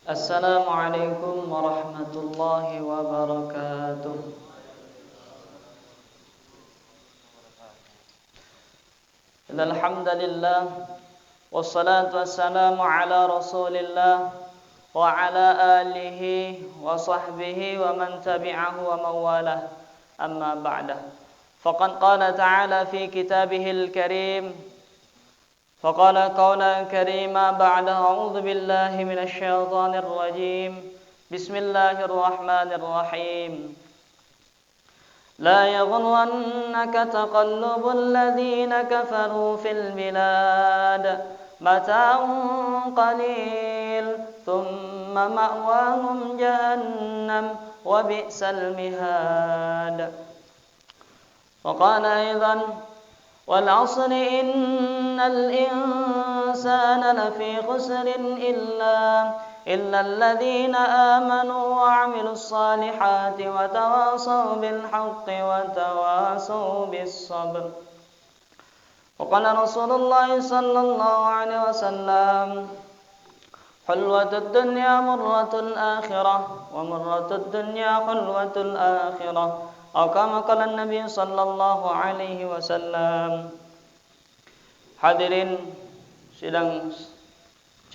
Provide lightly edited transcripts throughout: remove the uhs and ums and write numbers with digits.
Assalamualaikum warahmatullahi wabarakatuh. Alhamdulillah wassalatu wassalamu ala Rasulillah wa ala alihi wa sahbihi wa man tabi'ahu wa mawalah. Amma ba'dah. Faqad qala ta'ala fi kitabihil karim فقال قولا كريما بعد أعوذ بالله من الشيطان الرجيم بسم الله الرحمن الرحيم لا يغرنك تقلب الذين كفروا في البلاد متاع قليل ثم مأواهم جهنم وبئس المهاد وقال أيضا والعصر إن الإنسان لفي خسر إلا الذين آمنوا وعملوا الصالحات وتواصوا بالحق وتواصوا بالصبر وقال رسول الله صلى الله عليه وسلم حلوة الدنيا مرة الآخرة ومرة الدنيا حلوة الآخرة atau kama qala Nabi sallallahu alaihi wasallam. Hadirin sidang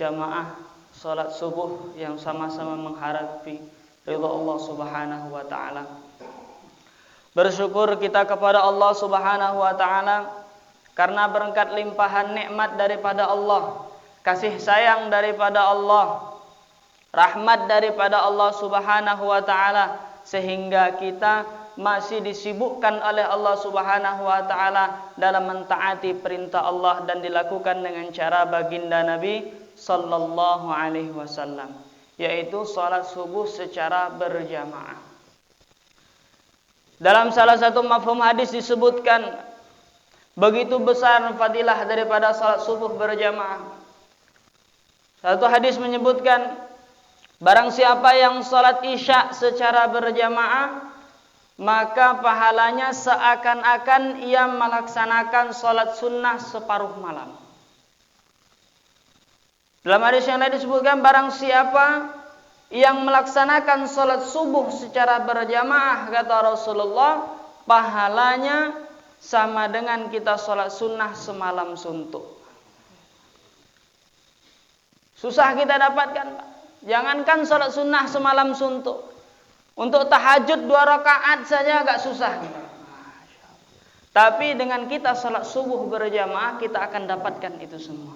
jamaah salat subuh yang sama-sama mengharapi ridha Allah Subhanahu wa taala. Bersyukur kita kepada Allah Subhanahu wa taala karena berkat limpahan nikmat daripada Allah, kasih sayang daripada Allah, rahmat daripada Allah Subhanahu wa taala sehingga kita masih disibukkan oleh Allah Subhanahu wa taala dalam mentaati perintah Allah dan dilakukan dengan cara baginda Nabi sallallahu alaihi wasallam, yaitu salat subuh secara berjamaah. Dalam salah satu mafhum hadis disebutkan begitu besar fadilah daripada salat subuh berjamaah. Satu hadis menyebutkan barang siapa yang salat isya secara berjamaah maka pahalanya seakan-akan ia melaksanakan sholat sunnah separuh malam. Dalam hadis yang lain disebutkan barang siapa yang melaksanakan sholat subuh secara berjamaah, kata Rasulullah, pahalanya sama dengan kita sholat sunnah semalam suntuk. Susah kita dapatkan, Pak. Jangankan sholat sunnah semalam suntuk, untuk tahajud 2 rakaat saja agak susah. Tapi dengan kita salat subuh berjamaah kita akan dapatkan itu semua.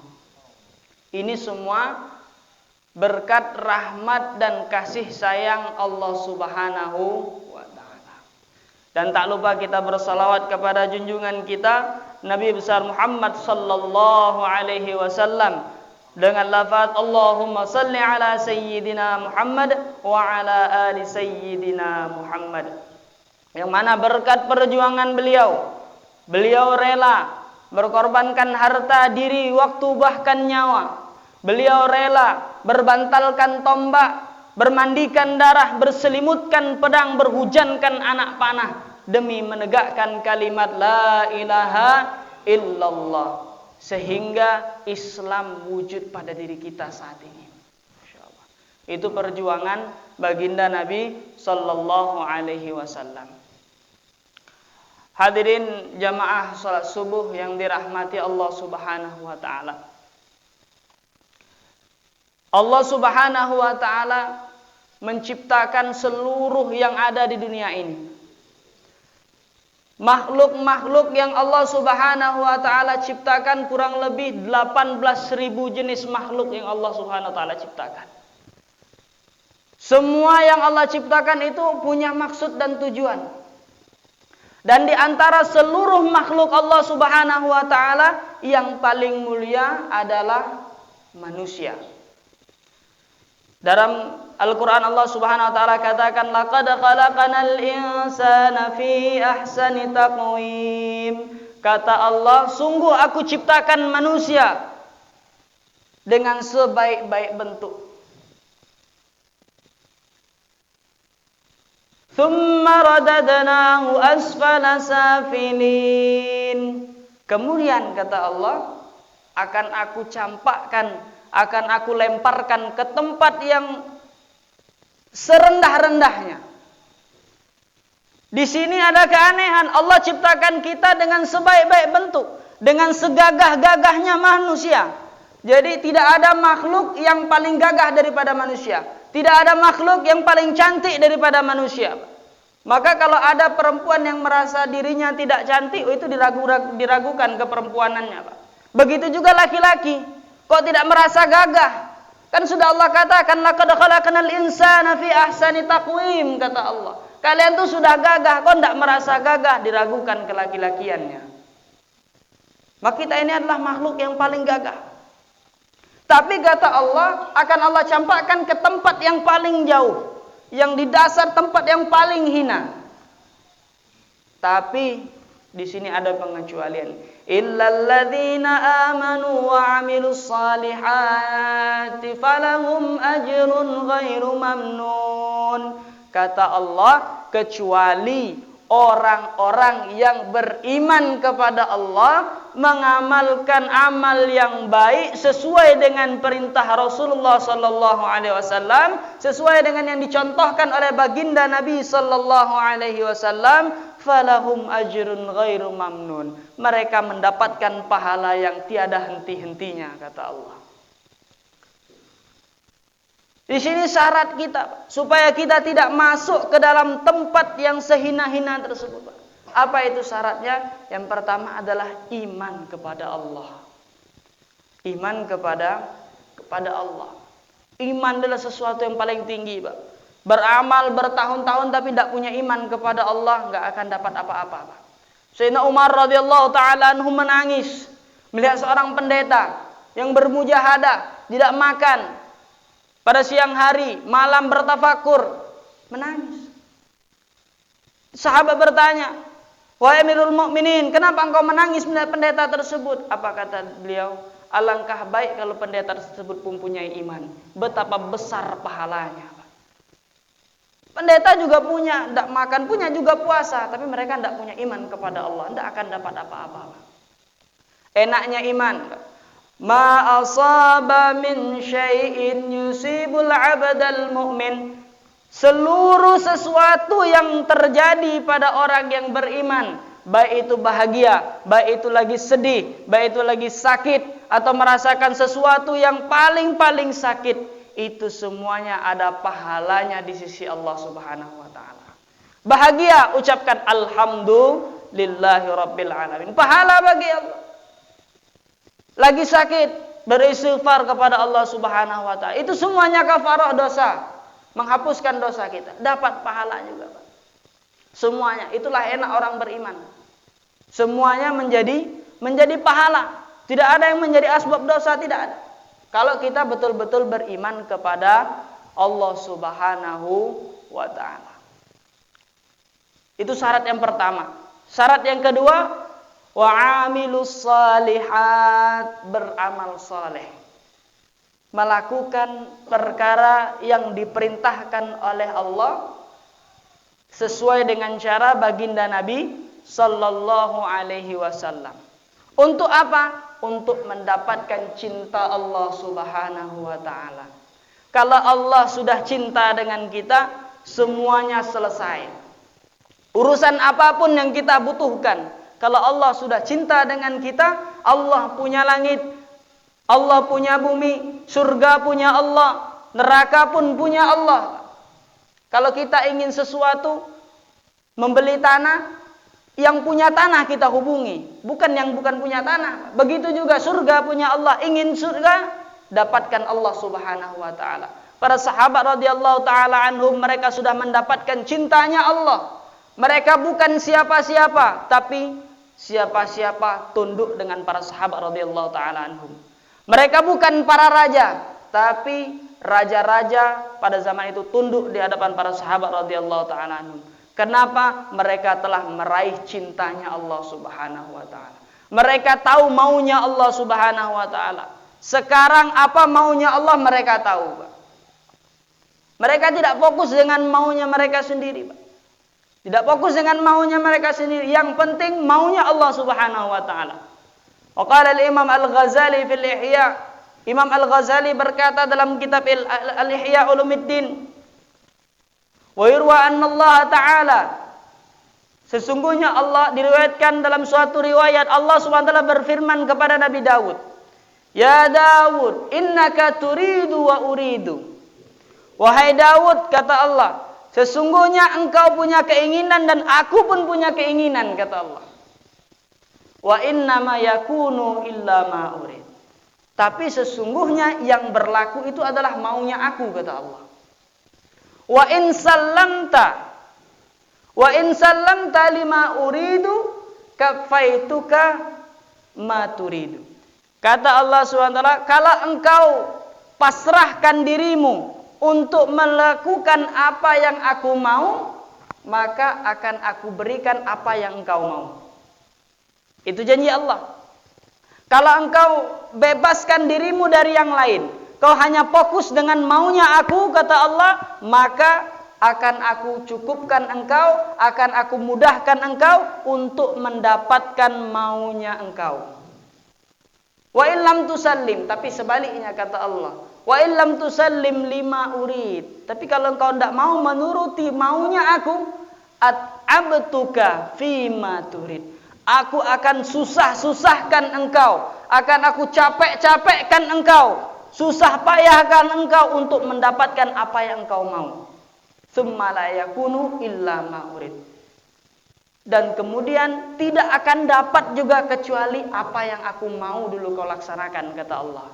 Ini semua berkat rahmat dan kasih sayang Allah Subhanahu wa taala. Dan tak lupa kita bersalawat kepada junjungan kita Nabi besar Muhammad sallallahu alaihi wasallam dengan lafaz Allahumma salli ala sayyidina Muhammad wa ala ali sayyidina Muhammad, yang mana berkat perjuangan beliau rela berkorbankan harta, diri, waktu, bahkan nyawa. Beliau rela berbantalkan tombak, bermandikan darah, berselimutkan pedang, berhujankan anak panah demi menegakkan kalimat la ilaha illallah, sehingga Islam wujud pada diri kita saat ini. Insyaallah. Itu perjuangan baginda Nabi sallallahu alaihi wasallam. Hadirin jamaah salat subuh yang dirahmati Allah Subhanahu wa taala. Allah Subhanahu wa taala menciptakan seluruh yang ada di dunia ini. Makhluk-makhluk yang Allah Subhanahu wa taala ciptakan kurang lebih 18.000 jenis makhluk yang Allah Subhanahu wa taala ciptakan. Semua yang Allah ciptakan itu punya maksud dan tujuan. Dan di antara seluruh makhluk Allah Subhanahu wa taala yang paling mulia adalah manusia. Dalam Al-Quran Allah Subhanahu wa taala katakan laqad khalaqanal insana fi ahsani taqwim. Kata Allah, sungguh aku ciptakan manusia dengan sebaik-baik bentuk. Thumma radadnahu asfala safilin. Kemudian kata Allah, akan aku campakkan, akan aku lemparkan ke tempat yang serendah-rendahnya. Di sini ada keanehan. Allah ciptakan kita dengan sebaik-baik bentuk, dengan segagah-gagahnya manusia. Jadi tidak ada makhluk yang paling gagah daripada manusia. Tidak ada makhluk yang paling cantik daripada manusia. Maka kalau ada perempuan yang merasa dirinya tidak cantik, itu diragukan keperempuanannya, Pak. Begitu juga laki-laki. Kok tidak merasa gagah? Kan sudah Allah katakan, laqad khalaqnal insana fi ahsani taqwim, kata Allah. Kalian tuh sudah gagah, kok tidak merasa gagah? Diragukan kelaki-lakiannya. Maka kita ini adalah makhluk yang paling gagah. Tapi kata Allah, akan Allah campakkan ke tempat yang paling jauh, yang di dasar tempat yang paling hina. Tapi di sini ada pengecualian. Illal ladzina amanu wa 'amilus salihati falahum ajrun ghairu mamnun. Kata Allah, kecuali orang-orang yang beriman kepada Allah, mengamalkan amal yang baik sesuai dengan perintah Rasulullah sallallahu alaihi wasallam, sesuai dengan yang dicontohkan oleh baginda Nabi sallallahu alaihi wasallam, falahum ajrun ghairu mamnun. Mereka mendapatkan pahala yang tiada henti-hentinya, kata Allah. Di sini syarat kita supaya kita tidak masuk ke dalam tempat yang sehina-hina tersebut. Apa itu syaratnya? Yang pertama adalah iman kepada Allah. Iman kepada Allah. Iman adalah sesuatu yang paling tinggi, Pak. Beramal bertahun-tahun tapi tidak punya iman kepada Allah, nggak akan dapat apa-apa, Pak. Sayyidina Umar radhiyallahu taala anhu menangis melihat seorang pendeta yang bermujahadah, tidak makan. Pada siang hari, malam bertafakur, menangis. Sahabat bertanya, "Wahai Amirul Mukminin, kenapa engkau menangis melihat pendeta tersebut?" Apa kata beliau? Alangkah baik kalau pendeta tersebut mempunyai iman. Betapa besar pahalanya. Pendeta juga punya, tidak makan, punya juga puasa, tapi mereka tidak punya iman kepada Allah, tidak akan dapat apa-apa. Enaknya iman. Ma asaba min syai'in yusibul 'abdal mu'min. Seluruh sesuatu yang terjadi pada orang yang beriman, baik itu bahagia, baik itu lagi sedih, baik itu lagi sakit, atau merasakan sesuatu yang paling sakit, itu semuanya ada pahalanya di sisi Allah Subhanahu wa taala. Bahagia, ucapkan alhamdulillahi rabbil alamin. Pahala bagi Allah. Lagi sakit, beristighfar kepada Allah Subhanahu wa taala. Itu semuanya kafarah dosa, menghapuskan dosa kita. Dapat pahala juga, Pak. Semuanya, itulah enak orang beriman. Semuanya menjadi pahala. Tidak ada yang menjadi asbab dosa, tidak ada. Kalau kita betul-betul beriman kepada Allah Subhanahu wa taala. Itu syarat yang pertama. Syarat yang kedua, wa 'amilus salihat, beramal saleh. Melakukan perkara yang diperintahkan oleh Allah sesuai dengan cara baginda Nabi sallallahu alaihi wasallam. Untuk apa? Untuk mendapatkan cinta Allah Subhanahu wa taala. Kalau Allah sudah cinta dengan kita, semuanya selesai. Urusan apapun yang kita butuhkan, kalau Allah sudah cinta dengan kita, Allah punya langit, Allah punya bumi, surga punya Allah, neraka pun punya Allah. Kalau kita ingin sesuatu, membeli tanah, yang punya tanah kita hubungi, bukan yang bukan punya tanah. Begitu juga surga punya Allah, ingin surga, dapatkan Allah Subhanahu wa taala. Para sahabat radhiyallahu taala anhum, mereka sudah mendapatkan cintanya Allah. Mereka bukan siapa-siapa, tapi siapa-siapa tunduk dengan para sahabat radhiyallahu taala anhum. Mereka bukan para raja, tapi raja-raja pada zaman itu tunduk di hadapan para sahabat radhiyallahu taala anhum. Kenapa? Mereka telah meraih cintanya Allah Subhanahu wa taala. Mereka tahu maunya Allah Subhanahu wa taala. Sekarang apa maunya Allah mereka tahu, Pak. Mereka tidak fokus dengan maunya mereka sendiri, Pak. Tidak fokus dengan maunya mereka sendiri. Yang penting maunya Allah Subhanahu wa taala. Wa qala al-Imam Al-Ghazali fil Ihya, Imam Al-Ghazali berkata dalam kitab Al-Ihya Ulumuddin, wa yurwa anna Allah Ta'ala, sesungguhnya Allah, diriwayatkan dalam suatu riwayat Allah Subhanahu wa taala berfirman kepada Nabi Daud, ya Daud, innaka turidu wa uridu. Wahai Daud, kata Allah, sesungguhnya engkau punya keinginan dan aku pun punya keinginan, kata Allah. Wa innama yakunu illa ma urid. Tapi sesungguhnya yang berlaku itu adalah maunya aku, kata Allah. Wa in sallamta lima uridu kafaituka ma turidu. Kata Allah SWT, kalau engkau pasrahkan dirimu untuk melakukan apa yang aku mau, maka akan aku berikan apa yang engkau mau. Itu janji Allah. Kalau engkau bebaskan dirimu dari yang lain, kau hanya fokus dengan maunya aku, kata Allah, maka akan aku cukupkan engkau, akan aku mudahkan engkau untuk mendapatkan maunya engkau. Wa illam tusallim, tapi sebaliknya kata Allah, wa illam tusallim lima urid. Tapi kalau engkau tidak mau menuruti maunya aku, at'abtuka fima turid. Aku akan susah-susahkan engkau, akan aku capek-capekkan engkau, susah payahkan engkau untuk mendapatkan apa yang engkau mau. Tsumma la yakunu illa ma urid. Dan kemudian tidak akan dapat juga kecuali apa yang aku mau dulu kau laksanakan, kata Allah.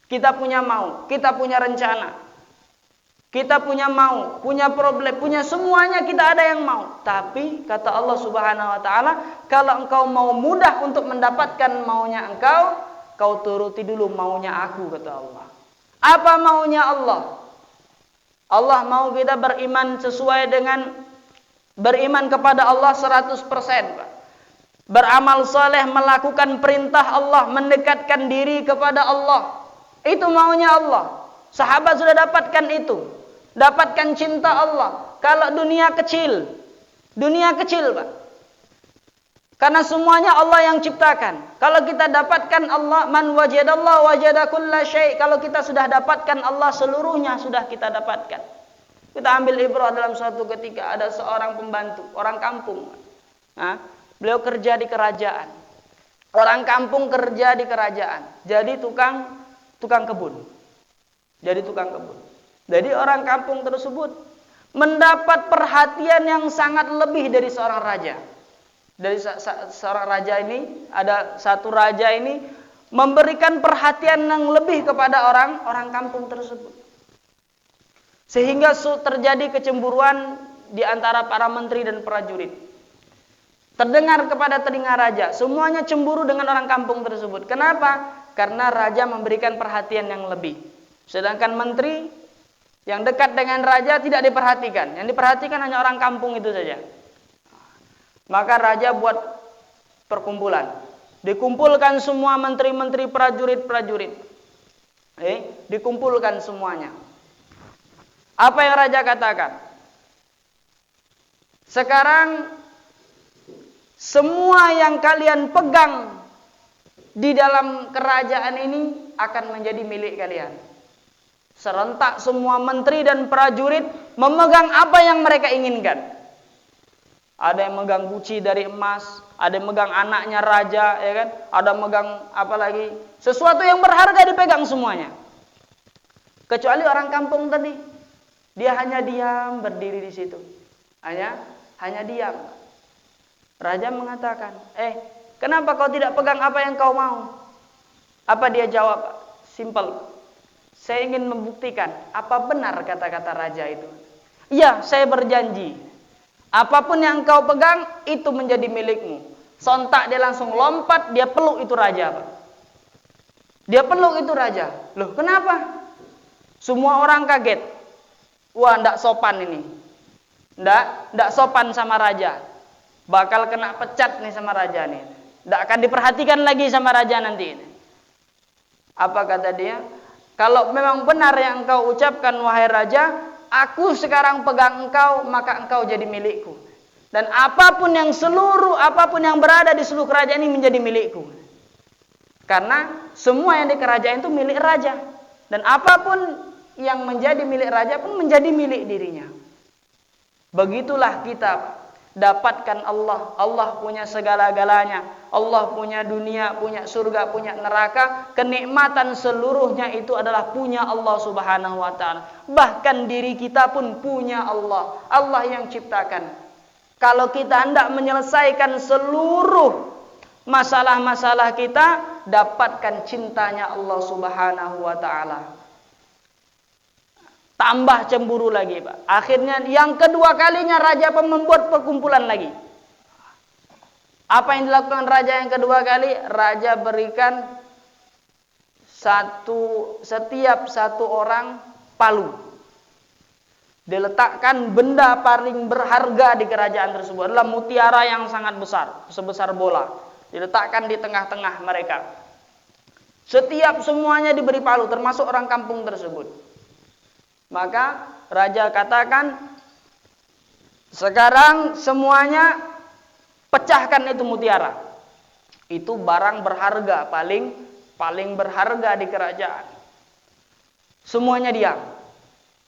Kita punya mau, kita punya rencana, kita punya mau, punya problem, punya semuanya, kita ada yang mau. Tapi kata Allah Subhanahu wa taala, kalau engkau mau mudah untuk mendapatkan maunya engkau, kau turuti dulu maunya aku, kata Allah. Apa maunya Allah? Allah mau kita beriman sesuai dengan beriman kepada Allah 100%, Pak. Beramal soleh, melakukan perintah Allah, mendekatkan diri kepada Allah. Itu maunya Allah. Sahabat sudah dapatkan itu. Dapatkan cinta Allah. Kalau dunia kecil, Pak. Karena semuanya Allah yang ciptakan. Kalau kita dapatkan Allah, man wajadallah wajada kulla syai'. Kalau kita sudah dapatkan Allah, seluruhnya sudah kita dapatkan. Kita ambil ibrah dalam suatu ketika ada seorang pembantu, orang kampung. Beliau kerja di kerajaan. Orang kampung kerja di kerajaan. Jadi tukang kebun. Jadi orang kampung tersebut mendapat perhatian yang sangat lebih dari seorang raja. Dari seorang raja ini, ada satu raja ini memberikan perhatian yang lebih kepada orang kampung tersebut. Sehingga terjadi kecemburuan di antara para menteri dan prajurit. Terdengar kepada telinga raja, semuanya cemburu dengan orang kampung tersebut. Kenapa? Karena raja memberikan perhatian yang lebih. Sedangkan menteri yang dekat dengan raja tidak diperhatikan. Yang diperhatikan hanya orang kampung itu saja. Maka raja buat perkumpulan. Dikumpulkan semua menteri-menteri, prajurit-prajurit. Dikumpulkan semuanya. Apa yang raja katakan? Sekarang semua yang kalian pegang di dalam kerajaan ini akan menjadi milik kalian. Serentak semua menteri dan prajurit memegang apa yang mereka inginkan. Ada yang megang guci dari emas, ada yang megang anaknya raja, ya kan? Ada yang megang apa lagi? Sesuatu yang berharga dipegang semuanya. Kecuali orang kampung tadi, dia hanya diam berdiri di situ. Hanya diam. Raja mengatakan, kenapa kau tidak pegang apa yang kau mau? Apa dia jawab? Simple. Saya ingin membuktikan apa benar kata-kata raja itu. Ya, saya berjanji. Apapun yang kau pegang itu menjadi milikmu. Sontak dia langsung lompat, dia peluk itu raja, Pak. Dia peluk itu raja. Loh, kenapa? Semua orang kaget. Wah, ndak sopan ini. Ndak sopan sama raja. Bakal kena pecat nih sama raja nih. Ndak akan diperhatikan lagi sama raja nanti. Apa kata dia? Kalau memang benar yang engkau ucapkan wahai raja, aku sekarang pegang engkau, maka engkau jadi milikku. Dan apapun yang berada di seluruh kerajaan ini menjadi milikku. Karena semua yang di kerajaan itu milik raja. Dan apapun yang menjadi milik raja pun menjadi milik dirinya. Begitulah kita dapatkan Allah. Allah punya segala-galanya. Allah punya dunia, punya surga, punya neraka. Kenikmatan seluruhnya itu adalah punya Allah Subhanahu wa ta'ala. Bahkan diri kita pun punya Allah. Allah yang ciptakan. Kalau kita hendak menyelesaikan seluruh masalah-masalah kita, dapatkan cintanya Allah Subhanahu wa ta'ala. Tambah cemburu lagi, Pak. Akhirnya yang kedua kalinya raja pun membuat perkumpulan lagi. Apa yang dilakukan raja yang kedua kali? Raja berikan setiap satu orang palu. Diletakkan benda paling berharga di kerajaan tersebut adalah mutiara yang sangat besar, sebesar bola. Diletakkan di tengah-tengah mereka. Setiap semuanya diberi palu, termasuk orang kampung tersebut. Maka raja katakan, sekarang semuanya pecahkan itu mutiara. Itu barang berharga, paling berharga di kerajaan. Semuanya diam.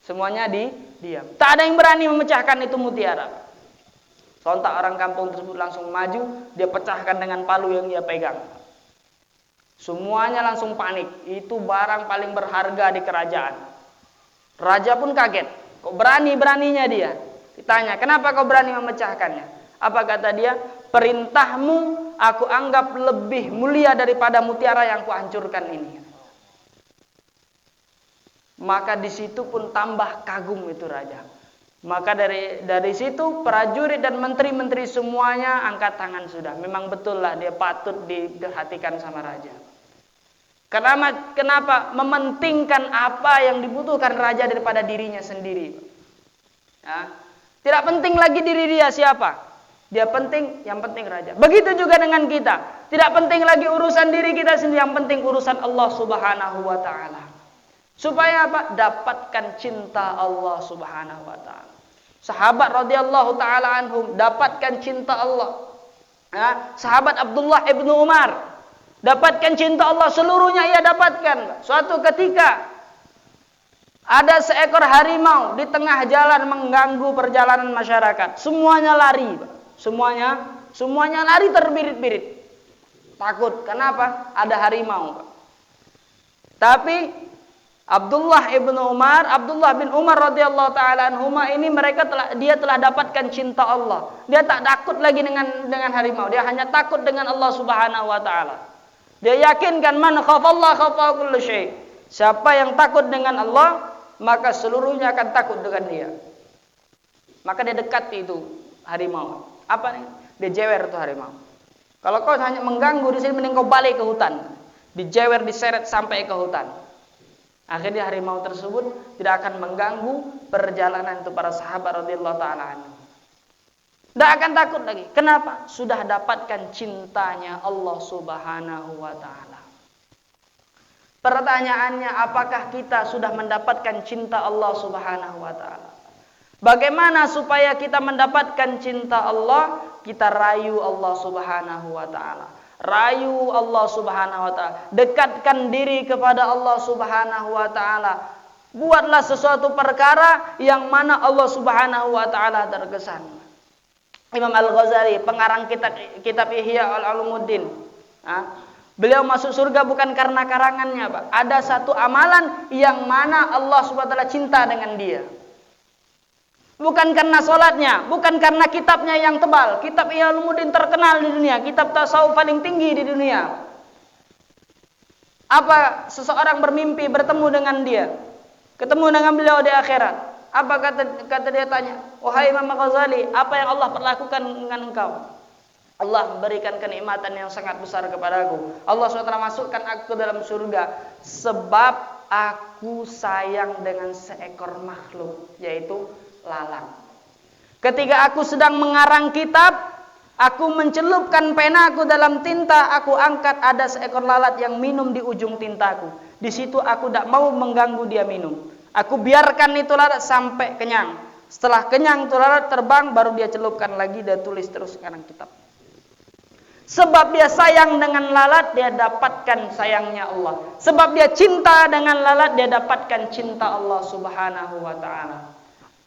Semuanya diam. Tak ada yang berani memecahkan itu mutiara. Sontak orang kampung tersebut langsung maju, dia pecahkan dengan palu yang dia pegang. Semuanya langsung panik. Itu barang paling berharga di kerajaan. Raja pun kaget. Kok berani-beraninya dia? Ditanya, kenapa kau berani memecahkannya? Apa kata dia? Perintahmu aku anggap lebih mulia daripada mutiara yang kuhancurkan ini. Maka di situ pun tambah kagum itu raja. Maka dari situ prajurit dan menteri-menteri semuanya angkat tangan sudah. Memang betul lah dia patut diperhatikan sama raja. Kenapa? Mementingkan apa yang dibutuhkan raja daripada dirinya sendiri. Ya. Tidak penting lagi diri dia siapa. Dia penting, yang penting raja. Begitu juga dengan kita. Tidak penting lagi urusan diri kita sendiri, yang penting urusan Allah Subhanahu wa ta'ala. Supaya apa? Dapatkan cinta Allah Subhanahu wa ta'ala. Sahabat radhiyallahu ta'ala anhum dapatkan cinta Allah. Ya. Sahabat Abdullah ibnu Umar dapatkan cinta Allah, seluruhnya ia dapatkan. Suatu ketika ada seekor harimau di tengah jalan mengganggu perjalanan masyarakat. Semuanya lari, semuanya lari terbirit-birit. Takut, kenapa? Ada harimau. Tapi Abdullah bin Umar radhiyallahu taala anhuma ini dia telah dapatkan cinta Allah. Dia tak takut lagi dengan harimau, dia hanya takut dengan Allah Subhanahu wa taala. Dia yakinkan man khafallah khafa kullu syai. Siapa yang takut dengan Allah, maka seluruhnya akan takut dengan dia. Maka dia dekat itu harimau. Apa nih? Dia jewer itu harimau. Kalau kau hanya mengganggu di sini, mending kau balik ke hutan. Dijewer, diseret sampai ke hutan. Akhirnya harimau tersebut tidak akan mengganggu perjalanan itu para sahabat radhiyallahu taala anhu. Tidak akan takut lagi. Kenapa? Sudah dapatkan cintanya Allah Subhanahu wa ta'ala. Pertanyaannya, apakah kita sudah mendapatkan cinta Allah Subhanahu wa ta'ala? Bagaimana supaya kita mendapatkan cinta Allah? Kita rayu Allah Subhanahu wa ta'ala. Rayu Allah Subhanahu wa ta'ala. Dekatkan diri kepada Allah Subhanahu wa ta'ala. Buatlah sesuatu perkara yang mana Allah Subhanahu wa ta'ala terkesan. Imam Al-Ghazali, pengarang kitab Ihya Ulumuddin. Beliau masuk surga bukan karena karangannya, Pak. Ada satu amalan yang mana Allah Subhanahu wa ta'ala cinta dengan dia. Bukan karena sholatnya, bukan karena kitabnya yang tebal. Kitab Ihya Ulumuddin terkenal di dunia, kitab tasawuf paling tinggi di dunia. Apa seseorang bermimpi bertemu dengan dia, ketemu dengan beliau di akhirat? Apa kata dia tanya, wahai Imam Ghazali, apa yang Allah perlakukan dengan engkau? Allah memberikan kenikmatan yang sangat besar kepadaku. Allah SWT masukkan aku ke dalam surga sebab aku sayang dengan seekor makhluk, yaitu lalat. Ketika aku sedang mengarang kitab, aku mencelupkan penaku dalam tinta, aku angkat ada seekor lalat yang minum di ujung tintaku. Di situ aku tidak mau mengganggu dia minum. Aku biarkan itu lalat sampai kenyang. Setelah kenyang itu lalat terbang, baru dia celupkan lagi dan tulis terus sekarang kitab. Sebab dia sayang dengan lalat, dia dapatkan sayangnya Allah. Sebab dia cinta dengan lalat, dia dapatkan cinta Allah Subhanahu wa ta'ala.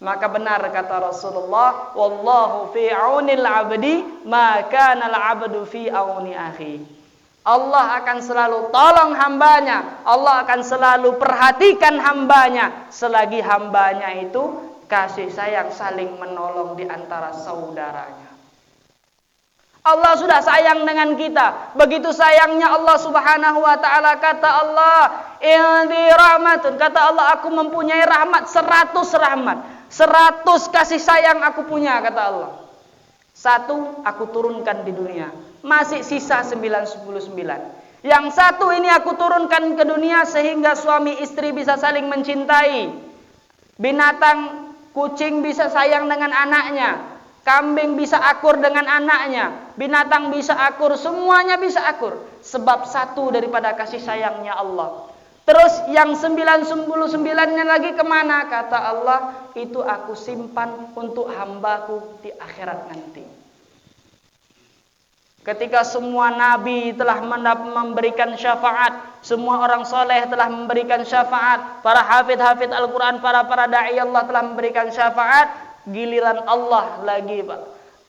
Maka benar kata Rasulullah, wallahu fi aunil abdi ma kana al-abdu fi auni akhi. Allah akan selalu tolong hambanya, Allah akan selalu perhatikan hambanya selagi hambanya itu kasih sayang saling menolong di antara saudaranya. Allah sudah sayang dengan kita. Begitu sayangnya Allah Subhanahu wa ta'ala. Kata Allah, indi rahmatun. Kata Allah, aku mempunyai rahmat 100 rahmat. 100 kasih sayang aku punya, kata Allah. 1 aku turunkan di dunia. Masih sisa 99. Yang 1 ini aku turunkan ke dunia sehingga suami istri bisa saling mencintai. Binatang kucing bisa sayang dengan anaknya. Kambing bisa akur dengan anaknya, binatang bisa akur, semuanya bisa akur. Sebab 1 daripada kasih sayangnya Allah. Terus yang 99-nya lagi kemana? Kata Allah, itu aku simpan untuk hambaku di akhirat nanti. Ketika semua nabi telah memberikan syafaat, semua orang soleh telah memberikan syafaat, para hafid Al-Quran, para da'i Allah telah memberikan syafaat, giliran Allah lagi, Pak.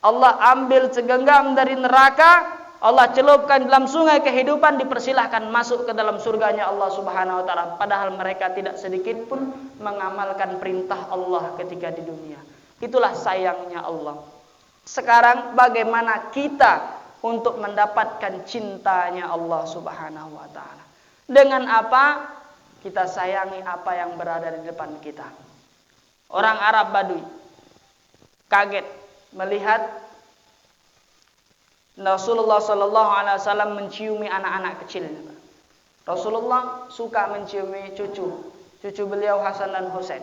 Allah ambil segenggam dari neraka, Allah celupkan dalam sungai kehidupan, dipersilahkan masuk ke dalam surganya Allah Subhanahu wa ta'ala. Padahal mereka tidak sedikit pun mengamalkan perintah Allah ketika di dunia. Itulah sayangnya Allah. Sekarang bagaimana kita untuk mendapatkan cintanya Allah Subhanahu wa ta'ala? Dengan apa? Kita sayangi apa yang berada di depan kita. Orang Arab Baduy kaget melihat Rasulullah sallallahu alaihi wasallam menciumi anak-anak kecil. Rasulullah suka menciumi cucu beliau Hasan dan Husain.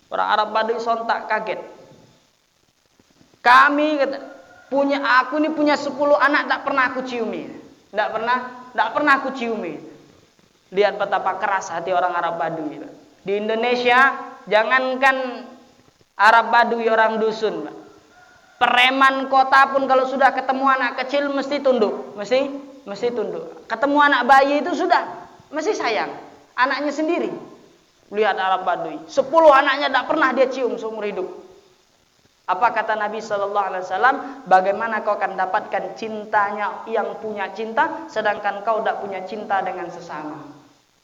Orang Arab Baduy sontak kaget. Aku ini punya 10 anak, tak pernah aku ciumi. Tak pernah aku ciumi. Lihat betapa keras hati orang Arab Baduy. Di Indonesia, jangankan Arab Baduy, orang dusun, preman kota pun kalau sudah ketemu anak kecil mesti tunduk, mesti tunduk. Ketemu anak bayi itu sudah mesti sayang anaknya sendiri. Lihat Arab Baduy, 10 anaknya tidak pernah dia cium seumur hidup. Apa kata Nabi Sallallahu Alaihi Wasallam? Bagaimana kau akan dapatkan cintanya yang punya cinta, sedangkan kau tidak punya cinta dengan sesama?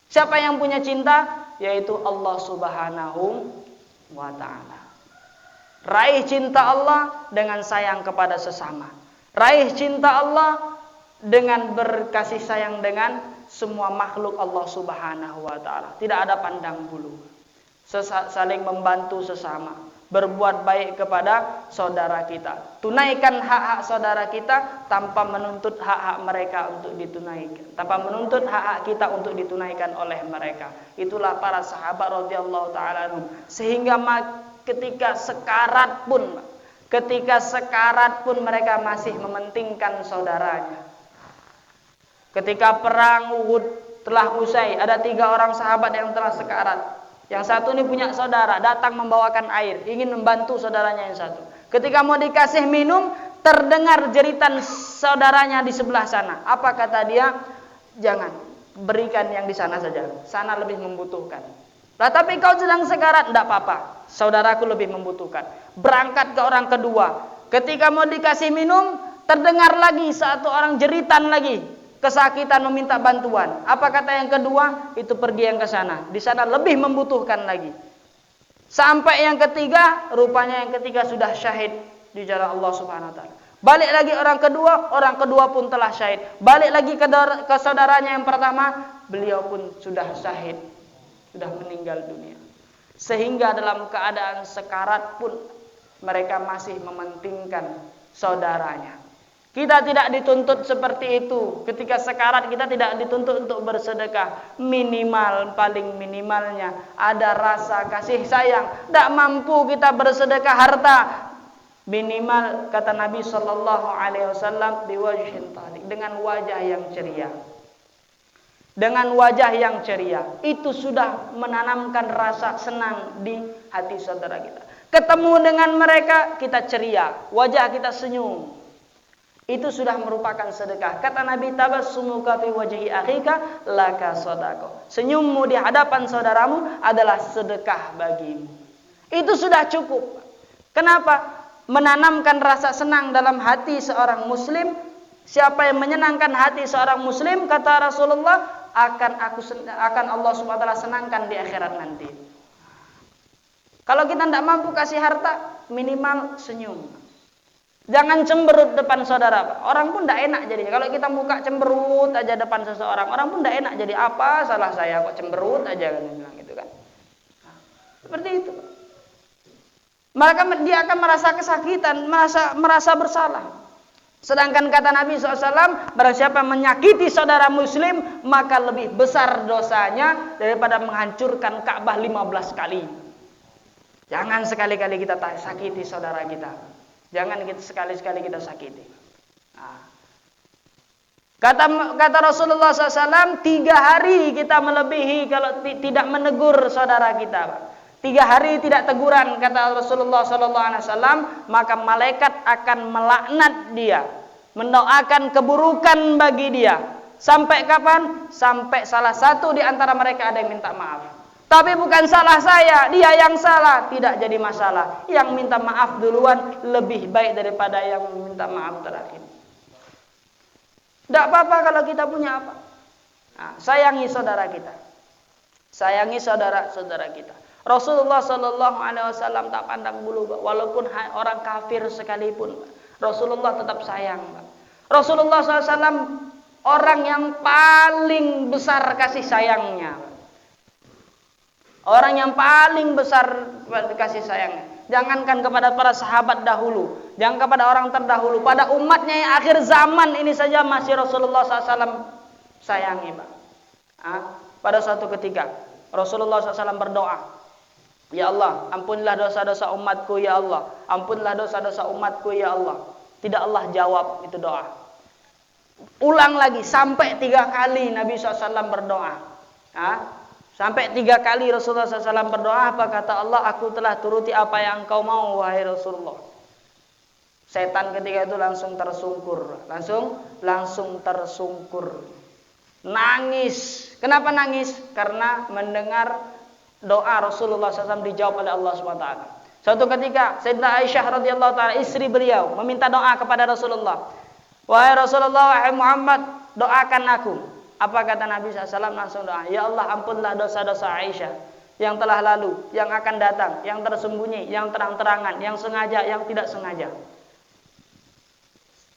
Siapa yang punya cinta? Yaitu Allah Subhanahu wa ta'ala. Raih cinta Allah dengan sayang kepada sesama. Raih cinta Allah dengan berkasih sayang dengan semua makhluk Allah Subhanahu wa ta'ala. Tidak ada pandang bulu. Saling membantu sesama. Berbuat baik kepada saudara kita. Tunaikan hak-hak saudara kita tanpa menuntut hak-hak mereka untuk ditunaikan. Tanpa menuntut hak-hak kita untuk ditunaikan oleh mereka. Itulah para sahabat radhiyallahu ta'ala anhum. Sehingga ketika sekarat pun mereka masih mementingkan saudaranya. Ketika perang Uhud telah usai, ada 3 orang sahabat yang telah sekarat. Yang satu ini punya saudara, datang membawakan air, ingin membantu saudaranya yang satu. Ketika mau dikasih minum, terdengar jeritan saudaranya di sebelah sana. Apa kata dia? Jangan, berikan yang di sana saja. Sana lebih membutuhkan. Lah tapi kau sedang sekarat, tidak apa-apa. Saudaraku lebih membutuhkan. Berangkat ke orang kedua. Ketika mau dikasih minum, terdengar lagi satu orang jeritan lagi. Kesakitan meminta bantuan. Apa kata yang kedua? Itu pergi yang ke sana. Di sana lebih membutuhkan lagi. Sampai yang ketiga, rupanya yang ketiga sudah syahid di jalan Allah Subhanahu wa ta'ala. Balik lagi orang kedua pun telah syahid. Balik lagi ke saudaranya yang pertama, beliau pun sudah syahid. Sudah meninggal dunia. Sehingga dalam keadaan sekarat pun mereka masih mementingkan saudaranya. Kita tidak dituntut seperti itu. Ketika sekarat kita tidak dituntut untuk bersedekah. Minimal, paling minimalnya ada rasa kasih sayang. Tidak mampu kita bersedekah harta. Minimal kata Nabi SAW biwajhin talik, dengan wajah yang ceria. Dengan wajah yang ceria, itu sudah menanamkan rasa senang di hati saudara kita. Ketemu dengan mereka, kita ceria, wajah kita senyum. itu sudah merupakan sedekah. Kata Nabi, tabassumuka fi wajhi akhika laka shadaqah. Senyummu di hadapan saudaramu adalah sedekah bagimu. Itu sudah cukup. Kenapa? Menanamkan rasa senang dalam hati seorang muslim. Siapa yang menyenangkan hati seorang muslim, kata Rasulullah, akan Allah Subhanahu wa taala senangkan di akhirat nanti. Kalau kita tidak mampu kasih harta, minimal senyum. Jangan cemberut depan saudara. Orang pun tidak enak jadi. Kalau kita muka cemberut aja depan seseorang, orang pun tidak enak jadi. Apa salah saya kok cemberut aja, kan bilang gitu kan. Seperti itu. Maka dia akan merasa kesakitan, merasa bersalah. Sedangkan kata Nabi SAW, barang siapa menyakiti saudara muslim, maka lebih besar dosanya daripada menghancurkan Ka'bah 15 kali. Jangan sekali-kali kita sakiti saudara kita. Jangan sekali-kali kita sakiti. Nah. Kata Rasulullah SAW, 3 hari kita melebihi kalau tidak menegur saudara kita, Pak. 3 hari tidak teguran, kata Rasulullah SAW, maka malaikat akan melaknat dia, mendoakan keburukan bagi dia. Sampai kapan? Sampai salah satu di antara mereka ada yang minta maaf. Tapi bukan salah saya, dia yang salah, tidak jadi masalah. Yang minta maaf duluan lebih baik daripada yang minta maaf terakhir. Tidak apa-apa kalau kita punya apa. Nah, sayangi saudara kita. Sayangi saudara-saudara kita. Rasulullah SAW tak pandang bulu, walaupun orang kafir sekalipun, Rasulullah tetap sayang. Rasulullah SAW orang yang paling besar kasih sayangnya. Orang yang paling besar kasih sayangnya. Jangankan kepada para sahabat dahulu, jangan kepada orang terdahulu, pada umatnya yang akhir zaman ini saja masih Rasulullah SAW sayangi, Pak. Pada suatu ketika Rasulullah SAW berdoa, ya Allah, ampunilah dosa-dosa umatku ya Allah. Ampunilah dosa-dosa umatku ya Allah. Tidak Allah jawab itu doa. Ulang lagi sampai 3 kali Nabi SAW berdoa. Sampai 3 kali Rasulullah SAW berdoa. Apa kata Allah? Aku telah turuti apa yang engkau mau, wahai Rasulullah. Setan ketika itu langsung tersungkur. Langsung tersungkur. Nangis. Kenapa nangis? Karena mendengar doa Rasulullah SAW dijawab oleh Allah SWT. Suatu ketika Sayyidah Aisyah radhiyallahu taala, istri beliau, meminta doa kepada Rasulullah. Wahai Rasulullah, wahai Muhammad, doakan aku. Apa kata Nabi SAW? Langsung doa, ya Allah, ampunlah dosa-dosa Aisyah yang telah lalu, yang akan datang, yang tersembunyi, yang terang-terangan, yang sengaja, yang tidak sengaja.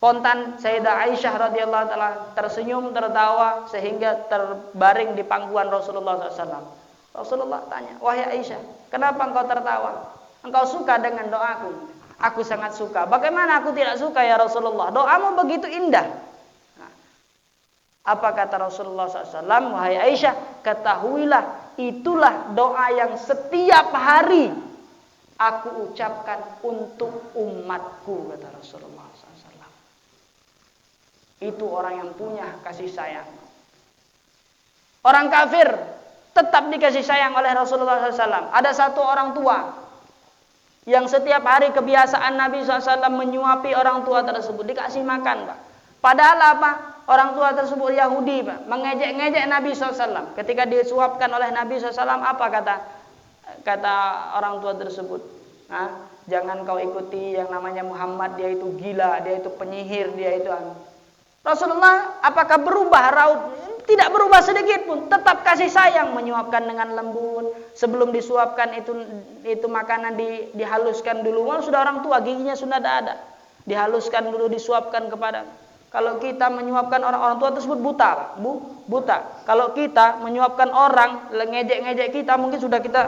Spontan Sayyidah Aisyah radhiyallahu taala tersenyum, tertawa sehingga terbaring di pangkuan Rasulullah SAW. Rasulullah tanya, wahai Aisyah, kenapa engkau tertawa? Engkau suka dengan doaku? Aku sangat suka. Bagaimana aku tidak suka ya Rasulullah? Doamu begitu indah. Apa kata Rasulullah SAW? Wahai Aisyah, ketahuilah, itulah doa yang setiap hari aku ucapkan untuk umatku, kata Rasulullah SAW. Itu orang yang punya kasih sayang. Orang kafir tetap dikasih sayang oleh Rasulullah SAW. Ada satu orang tua yang setiap hari kebiasaan Nabi SAW menyuapi orang tua tersebut, dikasih makan, Pak. Padahal apa? Orang tua tersebut Yahudi, Pak, mengejek-ngejek Nabi SAW. Ketika disuapkan oleh Nabi SAW, apa kata orang tua tersebut? Jangan kau ikuti yang namanya Muhammad, dia itu gila, dia itu penyihir, dia itu Rasulullah apakah berubah raut? Tidak berubah sedikit pun, tetap kasih sayang, menyuapkan dengan lembut. Sebelum disuapkan itu makanan dihaluskan dulu. Walaupun sudah orang tua, giginya sudah ada. Dihaluskan dulu, disuapkan kepada. Kalau kita menyuapkan orang tua tersebut buta, buta. Kalau kita menyuapkan orang, ngejek-ngejek kita, mungkin sudah kita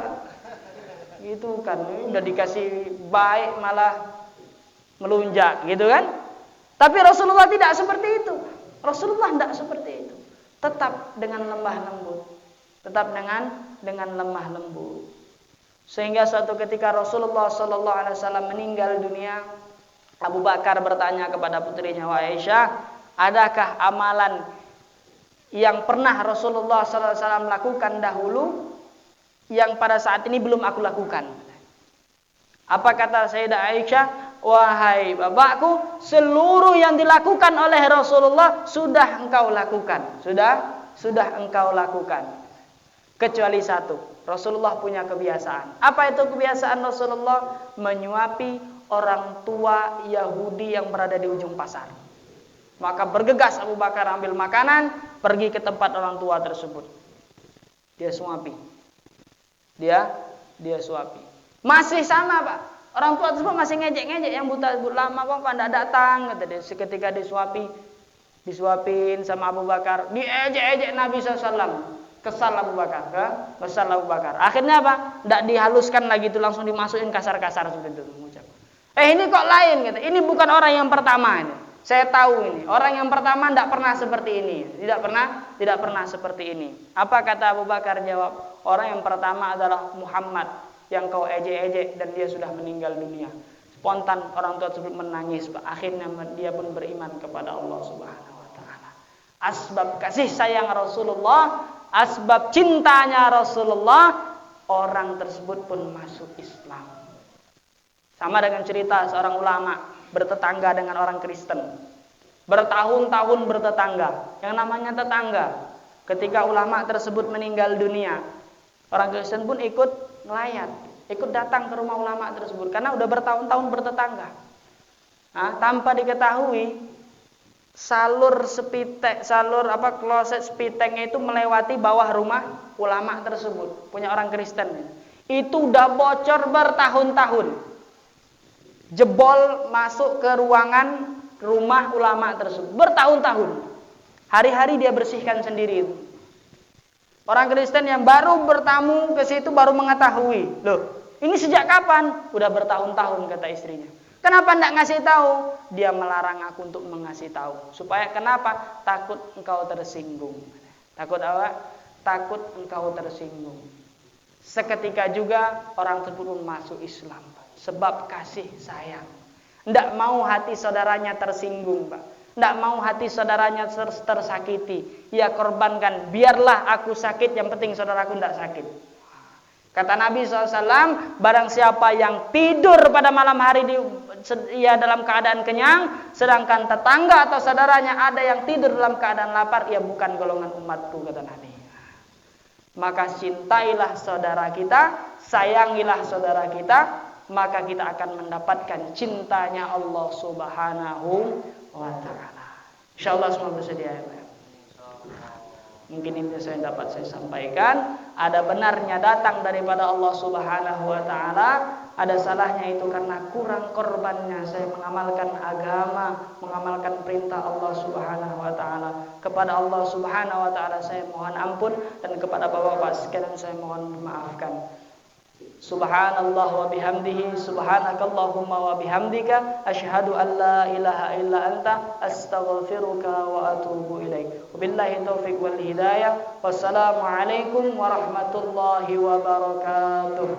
gitu kan, udah dikasih baik malah melunjak, gitu kan? Tapi Rasulullah tidak seperti itu. Rasulullah tidak seperti itu. Tetap dengan lemah lembut. Tetap dengan lemah lembut. Sehingga suatu ketika Rasulullah SAW meninggal dunia, Abu Bakar bertanya kepada putrinya Aisyah, adakah amalan yang pernah Rasulullah SAW lakukan dahulu yang pada saat ini belum aku lakukan? Apa kata Sayyidah Aisyah? wahai bapakku, seluruh yang dilakukan oleh Rasulullah sudah engkau lakukan. Sudah engkau lakukan. Kecuali satu, Rasulullah punya kebiasaan. Apa itu kebiasaan Rasulullah? Menyuapi orang tua Yahudi yang berada di ujung pasar. Maka bergegas Abu Bakar ambil makanan, pergi ke tempat orang tua tersebut. Dia suapi. Dia suapi. Masih sama, Pak. Orang tua tersebut masih ngejek-ngejek, yang buta lama kok enggak datang, kata dia. Seketika disuapin sama Abu Bakar, diejek-ejek Nabi SAW. Kesal Abu Bakar. Akhirnya apa? Tidak dihaluskan lagi, itu langsung dimasukin kasar-kasar seperti itu. Ini kok lain, gitu. Ini bukan orang yang pertama ini. Saya tahu ini. Orang yang pertama tidak pernah seperti ini. Tidak pernah seperti ini. Apa kata Abu Bakar? Jawab, orang yang pertama adalah Muhammad yang kau ejek-ejek dan dia sudah meninggal dunia. Spontan orang tua tersebut menangis. Akhirnya dia pun beriman kepada Allah Subhanahu wa taala. Asbab kasih sayang Rasulullah, asbab cintanya Rasulullah, orang tersebut pun masuk Islam. Sama dengan cerita seorang ulama bertetangga dengan orang Kristen. Bertahun-tahun bertetangga. Yang namanya tetangga. Ketika ulama tersebut meninggal dunia, orang Kristen pun ikut ngelayat, ikut datang ke rumah ulama tersebut karena udah bertahun-tahun bertetangga. Tanpa diketahui, kloset spitengnya itu melewati bawah rumah ulama tersebut, punya orang Kristen. Itu udah bocor bertahun-tahun. Jebol masuk ke ruangan rumah ulama tersebut bertahun-tahun. Hari-hari dia bersihkan sendiri itu. Orang Kristen yang baru bertamu ke situ baru mengetahui, loh, ini sejak kapan? Udah bertahun-tahun, kata istrinya. Kenapa enggak ngasih tahu? Dia melarang aku untuk mengasih tahu. Supaya kenapa? Takut engkau tersinggung. Takut apa? Takut engkau tersinggung. Seketika juga orang tersebut masuk Islam, Pak. Sebab kasih sayang. Tidak mau hati saudaranya tersinggung, Pak. Tidak mau hati saudaranya tersakiti. Ia korbankan, biarlah aku sakit, yang penting saudaraku tidak sakit. Kata Nabi SAW, barang siapa yang tidur pada malam hari ia dalam keadaan kenyang, sedangkan tetangga atau saudaranya ada yang tidur dalam keadaan lapar, ia bukan golongan umatku, kata Nabi. Maka cintailah saudara kita, sayangilah saudara kita, maka kita akan mendapatkan cintanya Allah Subhanahu wa ta'ala. Insyaallah semua bersedia ya, Pak. Mungkin ini saya dapat saya sampaikan. Ada benarnya datang daripada Allah Subhanahu wa ta'ala, ada salahnya itu karena kurang korbannya saya mengamalkan agama, mengamalkan perintah Allah Subhanahu wa ta'ala. Kepada Allah Subhanahu wa ta'ala saya mohon ampun, dan kepada bapak-bapak sekalian saya mohon memaafkan. Subhanallah wa bihamdihi, subhanakallahumma wa bihamdika, asyhadu an la ilaha illa anta, astaghfiruka wa atubu ilaik. Wabillahi taufiq wal hidayah. Wassalamu alaikum warahmatullahi wabarakatuh.